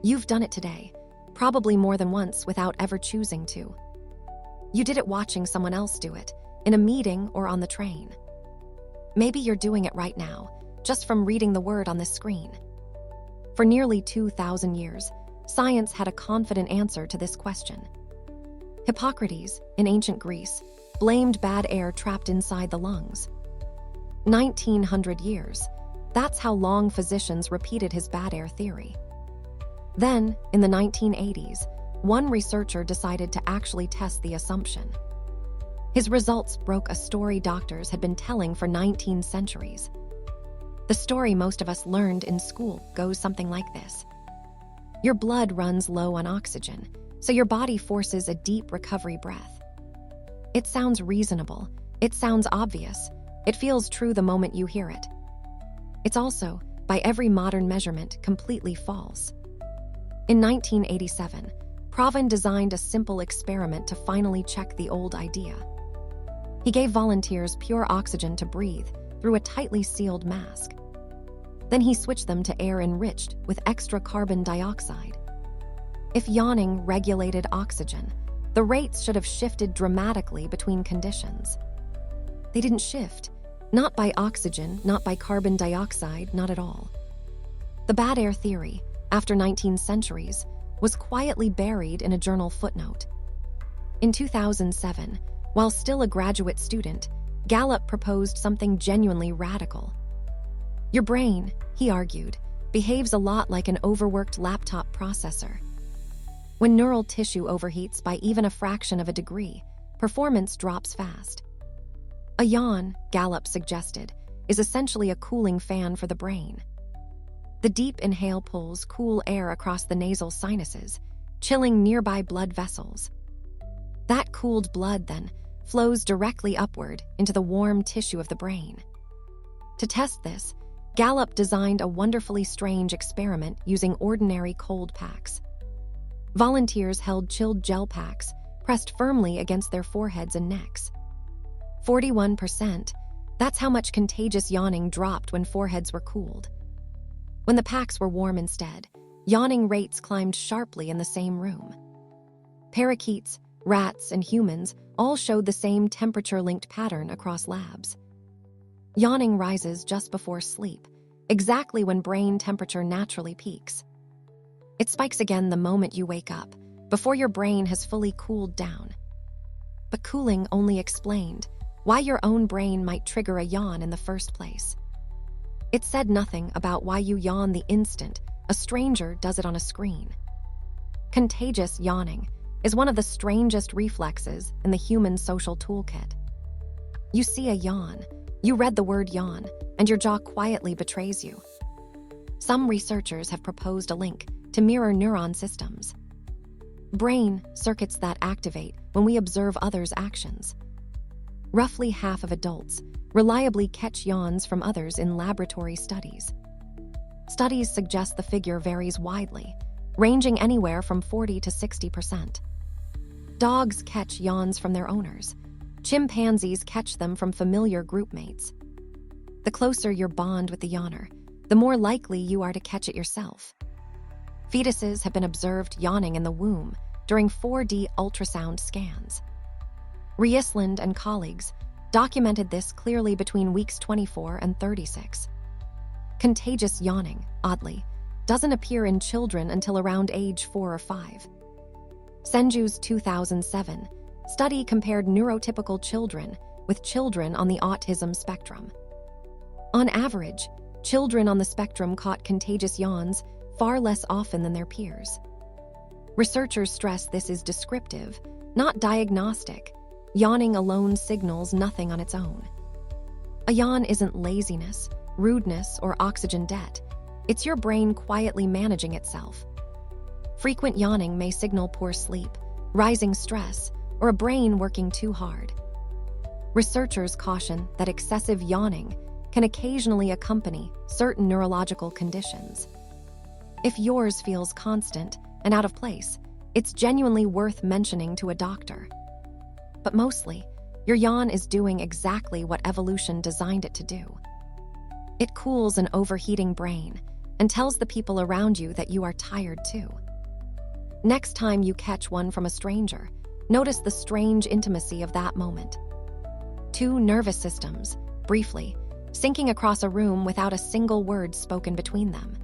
You've done it today, probably more than once without ever choosing to. You did it watching someone else do it, in a meeting or on the train. Maybe you're doing it right now, just from reading the word on this screen. For nearly 2,000 years, science had a confident answer to this question. Hippocrates, in ancient Greece, blamed bad air trapped inside the lungs. 1,900 years, that's how long physicians repeated his bad air theory. Then, in the 1980s, one researcher decided to actually test the assumption. His results broke a story doctors had been telling for 19 centuries. The story most of us learned in school goes something like this. Your blood runs low on oxygen, so your body forces a deep recovery breath. It sounds reasonable, it sounds obvious, it feels true the moment you hear it. It's also, by every modern measurement, completely false. In 1987, Provine designed a simple experiment to finally check the old idea. He gave volunteers pure oxygen to breathe through a tightly sealed mask. Then he switched them to air enriched with extra carbon dioxide. If yawning regulated oxygen, the rates should have shifted dramatically between conditions. They didn't shift, not by oxygen, not by carbon dioxide, not at all. The bad air theory, after 19 centuries, was quietly buried in a journal footnote. In 2007, while still a graduate student, Gallup proposed something genuinely radical. Your brain, he argued, behaves a lot like an overworked laptop processor. When neural tissue overheats by even a fraction of a degree, performance drops fast. A yawn, Gallup suggested, is essentially a cooling fan for the brain. The deep inhale pulls cool air across the nasal sinuses, chilling nearby blood vessels. That cooled blood, then, flows directly upward into the warm tissue of the brain. To test this, Gallup designed a wonderfully strange experiment using ordinary cold packs. Volunteers held chilled gel packs pressed firmly against their foreheads and necks. 41%, that's how much contagious yawning dropped when foreheads were cooled. When the packs were warm instead, yawning rates climbed sharply in the same room. Parakeets, rats, and humans all showed the same temperature-linked pattern across labs. Yawning rises just before sleep, exactly when brain temperature naturally peaks. It spikes again the moment you wake up, before your brain has fully cooled down. But cooling only explained why your own brain might trigger a yawn in the first place. It said nothing about why you yawn the instant a stranger does it on a screen. Contagious yawning is one of the strangest reflexes in the human social toolkit. You see a yawn, you read the word yawn, and your jaw quietly betrays you. Some researchers have proposed a link to mirror neuron systems. Brain circuits that activate when we observe others' actions. Roughly half of adults reliably catch yawns from others in laboratory studies. Studies suggest the figure varies widely, ranging anywhere from 40 to 60%. Dogs catch yawns from their owners. Chimpanzees catch them from familiar groupmates. The closer your bond with the yawner, the more likely you are to catch it yourself. Fetuses have been observed yawning in the womb during 4D ultrasound scans. Riesland and colleagues documented this clearly between weeks 24 and 36. Contagious yawning, oddly, doesn't appear in children until around age 4 or 5. Senju's 2007 study compared neurotypical children with children on the autism spectrum. On average, children on the spectrum caught contagious yawns far less often than their peers. Researchers stress this is descriptive, not diagnostic. Yawning alone signals nothing on its own. A yawn isn't laziness, rudeness, or oxygen debt. It's your brain quietly managing itself. Frequent yawning may signal poor sleep, rising stress, or a brain working too hard. Researchers caution that excessive yawning can occasionally accompany certain neurological conditions. If yours feels constant and out of place, it's genuinely worth mentioning to a doctor. But mostly, your yawn is doing exactly what evolution designed it to do. It cools an overheating brain, and tells the people around you that you are tired too. Next time you catch one from a stranger, notice the strange intimacy of that moment. Two nervous systems, briefly, syncing across a room without a single word spoken between them.